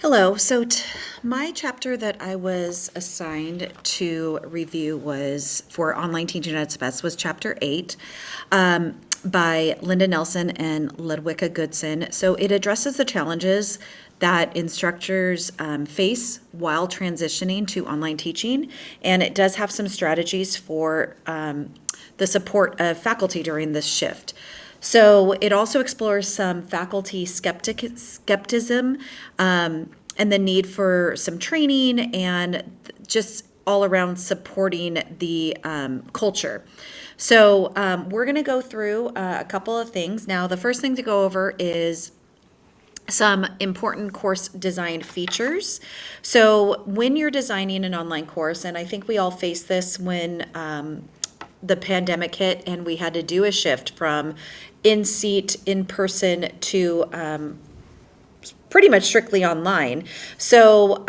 Hello. My chapter that I was assigned to review was for online teaching at its best was chapter 8 by Linda Nelson and Ludwika Goodson. So it addresses the challenges that instructors face while transitioning to online teaching, and it does have some strategies for the support of faculty during this shift. So it also explores some faculty skepticism and the need for some training and just all around supporting the culture. So we're going to go through a couple of things. Now, the first thing to go over is some important course design features. So when you're designing an online course, and I think we all face this when the pandemic hit and we had to do a shift from in-seat, in-person to pretty much strictly online. So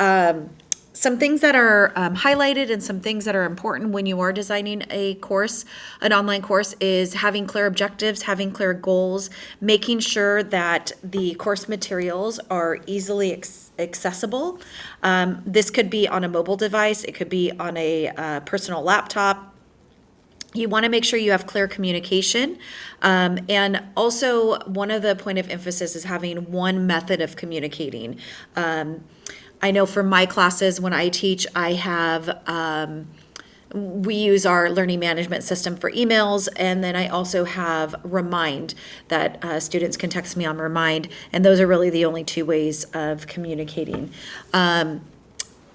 some things that are highlighted and some things that are important when you are designing a course, an online course, is having clear objectives, having clear goals, making sure that the course materials are easily accessible. This could be on a mobile device, it could be on a personal laptop. You want to make sure you have clear communication. And also, one of the point of emphasis is having one method of communicating. I know for my classes, when I teach, I have, we use our learning management system for emails, and then I also have Remind that students can text me on Remind, and those are really the only two ways of communicating. Then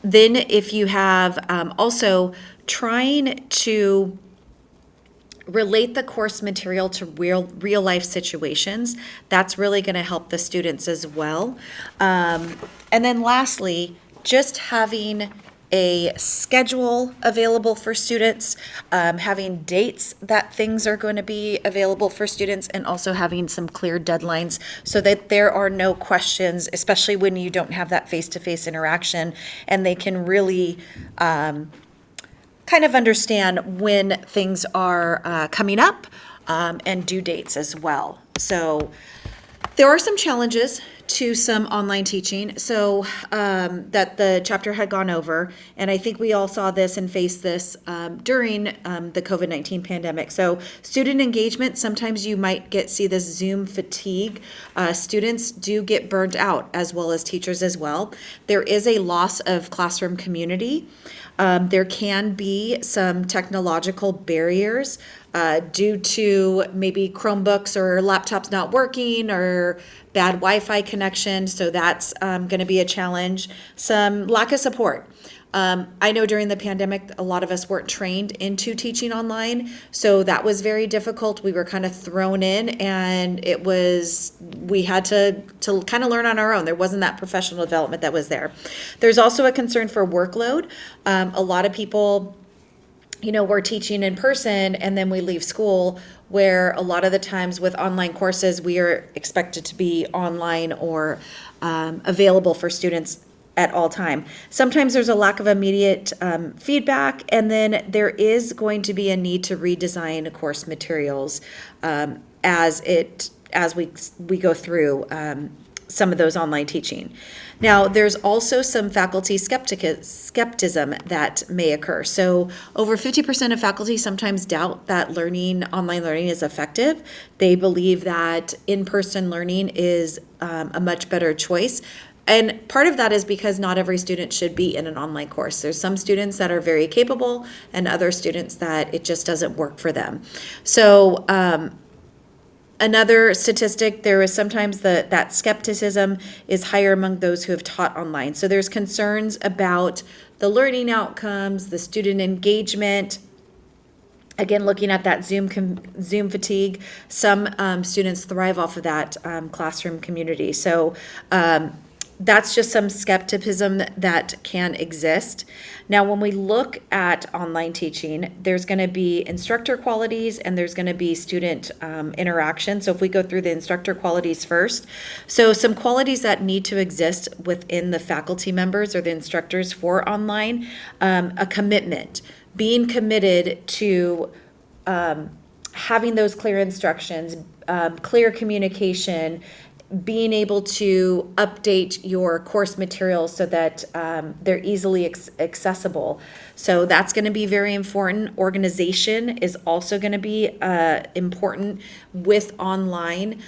if you have also trying to relate the course material to real life situations, that's really going to help the students as well. And then lastly, just having a schedule available for students, having dates that things are going to be available for students, and also having some clear deadlines so that there are no questions, especially when you don't have that face-to-face interaction, and they can really kind of understand when things are coming up and due dates as well. So there are some challenges to some online teaching, so that the chapter had gone over, and I think we all saw this and faced this during the COVID-19 pandemic. So student engagement, sometimes you might see this Zoom fatigue. Students do get burnt out, as well as teachers as well. There is a loss of classroom community. There can be some technological barriers due to maybe Chromebooks or laptops not working or bad Wi-Fi connection. So that's going to be a challenge. Some lack of support. I know during the pandemic, a lot of us weren't trained into teaching online, so that was very difficult. We were kind of thrown in, and we had to kind of learn on our own. There wasn't that professional development that was there. There's also a concern for workload. A lot of people, we're teaching in person and then we leave school, where a lot of the times with online courses, we are expected to be online or available for students at all time. Sometimes there's a lack of immediate feedback, and then there is going to be a need to redesign course materials as we go through some of those online teaching. Now, there's also some faculty skepticism that may occur. So over 50% of faculty sometimes doubt that online learning is effective. They believe that in-person learning is a much better choice. And part of that is because not every student should be in an online course. There's some students that are very capable and other students that it just doesn't work for them. So another statistic, there is sometimes that skepticism is higher among those who have taught online. So there's concerns about the learning outcomes, the student engagement. Again, looking at that Zoom fatigue, some students thrive off of that classroom community. So that's just some skepticism that can exist. Now, when we look at online teaching, there's going to be instructor qualities and there's going to be student interaction. So if we go through the instructor qualities first, so some qualities that need to exist within the faculty members or the instructors for online, a commitment, being committed to having those clear instructions, clear communication, being able to update your course materials so that they're easily accessible. So that's going to be very important. Organization is also going to be important with online.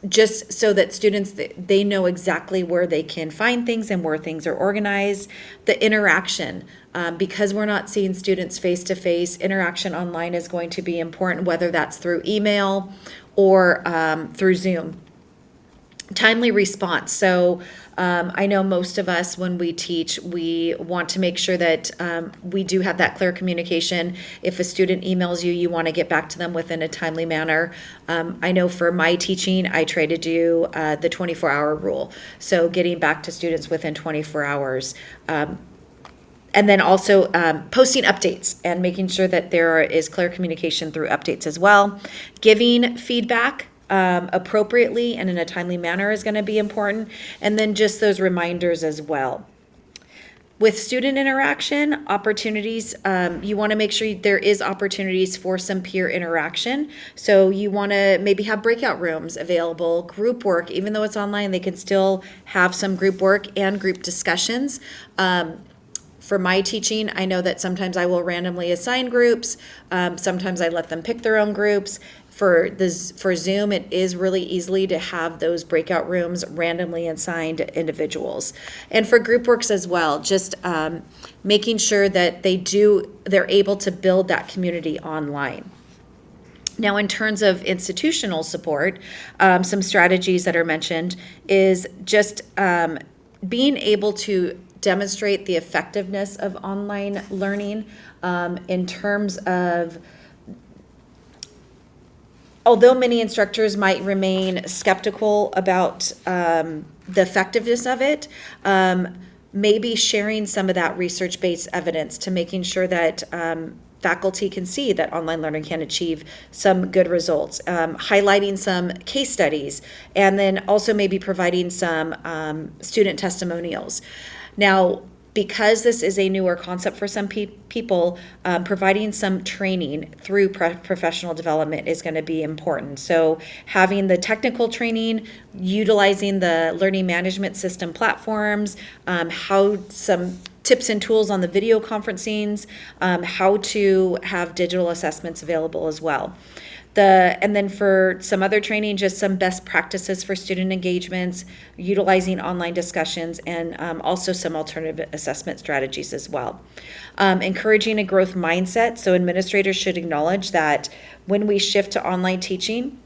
Just so that students, they know exactly where they can find things and where things are organized. The interaction, because we're not seeing students face to face, interaction online is going to be important, whether that's through email or through Zoom. Timely response. So I know most of us, when we teach, we want to make sure that we do have that clear communication. If a student emails you, you want to get back to them within a timely manner. I know for my teaching, I try to do the 24-hour rule. So getting back to students within 24 hours. And then also posting updates and making sure that there is clear communication through updates as well. Giving feedback appropriately and in a timely manner is going to be important. And then just those reminders as well. With student interaction opportunities, you want to make sure there is opportunities for some peer interaction. So you want to maybe have breakout rooms available, group work, even though it's online, they can still have some group work and group discussions. For my teaching, I know that sometimes I will randomly assign groups. Sometimes I let them pick their own groups. For Zoom, it is really easy to have those breakout rooms randomly assigned individuals. And for group works as well, just making sure that they're able to build that community online. Now, in terms of institutional support, some strategies that are mentioned is just being able to demonstrate the effectiveness of online learning in terms of, although many instructors might remain skeptical about the effectiveness of it, maybe sharing some of that research-based evidence to making sure that faculty can see that online learning can achieve some good results, highlighting some case studies, and then also maybe providing some student testimonials. Now, because this is a newer concept for some people, providing some training through professional development is going to be important. So having the technical training, utilizing the learning management system platforms, how some tips and tools on the video conferencings, how to have digital assessments available as well. And then for some other training, just some best practices for student engagements, utilizing online discussions, and also some alternative assessment strategies as well. Encouraging a growth mindset. So administrators should acknowledge that when we shift to online teaching,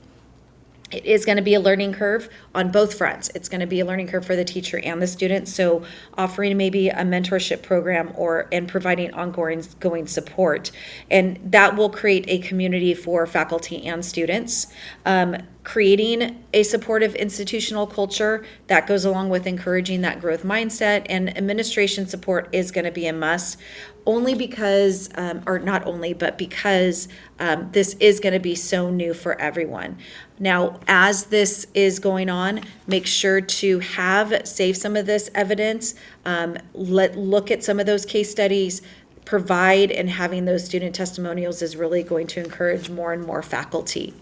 it is going to be a learning curve on both fronts. It's going to be a learning curve for the teacher and the student. So offering maybe a mentorship program and providing ongoing support. And that will create a community for faculty and students. Creating a supportive institutional culture that goes along with encouraging that growth mindset, and administration support is going to be a must, only because, or not only, but because this is going to be so new for everyone. Now, as this is going on, make sure to save some of this evidence, look at some of those case studies, provide, and having those student testimonials is really going to encourage more and more faculty.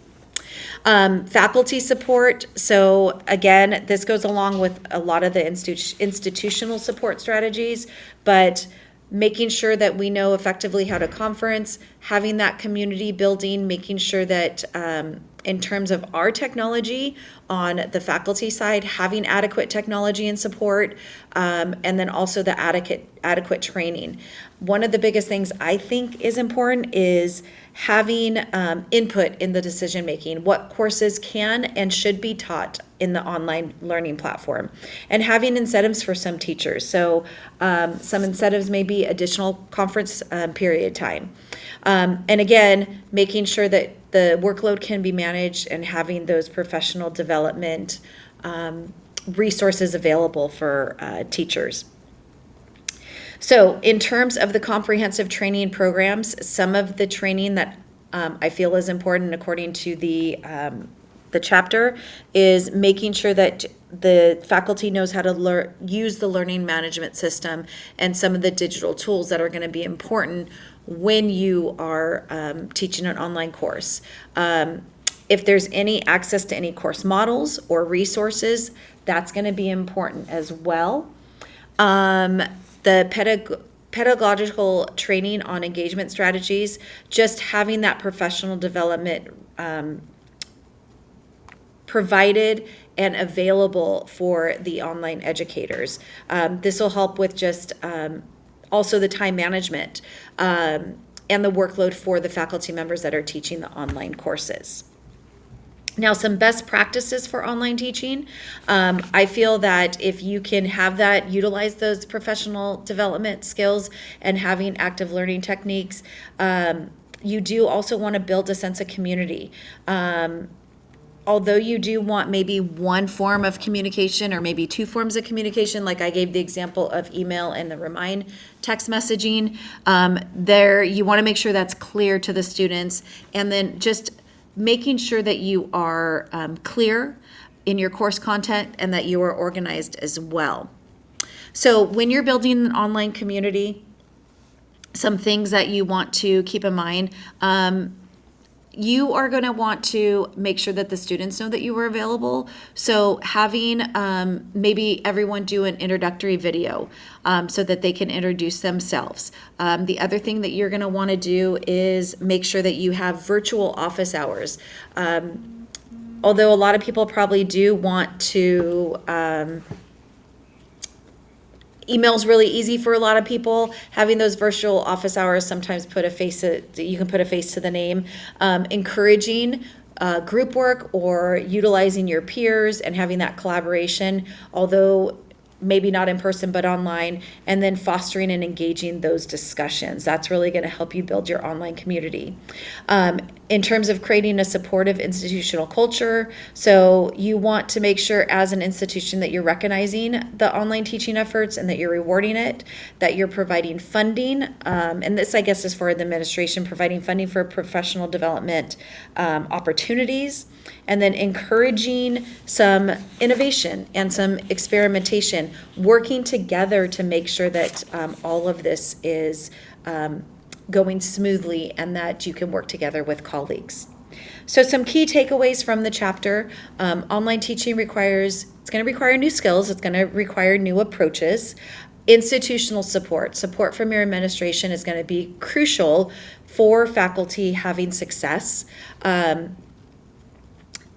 Faculty support. So again, this goes along with a lot of the institutional support strategies, but making sure that we know effectively how to conference, having that community building, making sure that in terms of our technology on the faculty side, having adequate technology and support, and then also the adequate training. One of the biggest things I think is important is having input in the decision making, what courses can and should be taught in the online learning platform, and having incentives for some teachers. So some incentives may be additional conference period time. And again, making sure that the workload can be managed and having those professional development resources available for teachers. So in terms of the comprehensive training programs, some of the training that I feel is important according to the chapter is making sure that the faculty knows how to use the learning management system and some of the digital tools that are going to be important when you are teaching an online course. If there's any access to any course models or resources, that's going to be important as well. The pedagogical training on engagement strategies, just having that professional development provided and available for the online educators. This will help with just also the time management and the workload for the faculty members that are teaching the online courses. Now, some best practices for online teaching. I feel that if you can have that, utilize those professional development skills and having active learning techniques, you do also want to build a sense of community. Although you do want maybe one form of communication or maybe two forms of communication, like I gave the example of email and the remind text messaging, there you want to make sure that's clear to the students, and then just making sure that you are clear in your course content and that you are organized as well. So when you're building an online community, some things that you want to keep in mind, you are going to want to make sure that the students know that you are available. So having maybe everyone do an introductory video so that they can introduce themselves. The other thing that you're going to want to do is make sure that you have virtual office hours. Although a lot of people probably do want to email's really easy for a lot of people. Having those virtual office hours sometimes you can put a face to the name. Encouraging group work or utilizing your peers and having that collaboration, although maybe not in person but online, and then fostering and engaging those discussions. That's really going to help you build your online community. In terms of creating a supportive institutional culture, so you want to make sure as an institution that you're recognizing the online teaching efforts and that you're rewarding it, that you're providing funding, and this I guess is for the administration, providing funding for professional development opportunities, and then encouraging some innovation and some experimentation, working together to make sure that all of this is going smoothly and that you can work together with colleagues. So some key takeaways from the chapter. Online teaching it's going to require new skills, it's going to require new approaches. Institutional support from your administration is going to be crucial for faculty having success.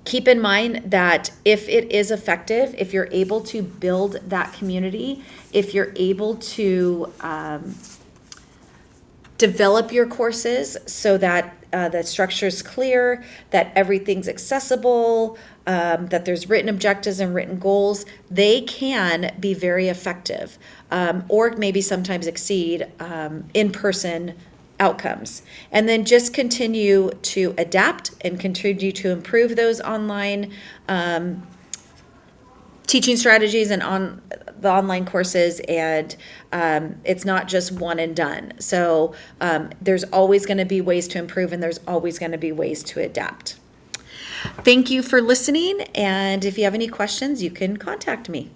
Keep in mind that if it is effective, if you're able to build that community, if you're able to develop your courses so that the structure is clear, that everything's accessible, that there's written objectives and written goals, they can be very effective or maybe sometimes exceed in-person outcomes. And then just continue to adapt and continue to improve those online teaching strategies and on the online courses, and it's not just one and done. So there's always going to be ways to improve, and there's always going to be ways to adapt. Thank you for listening, and if you have any questions, you can contact me.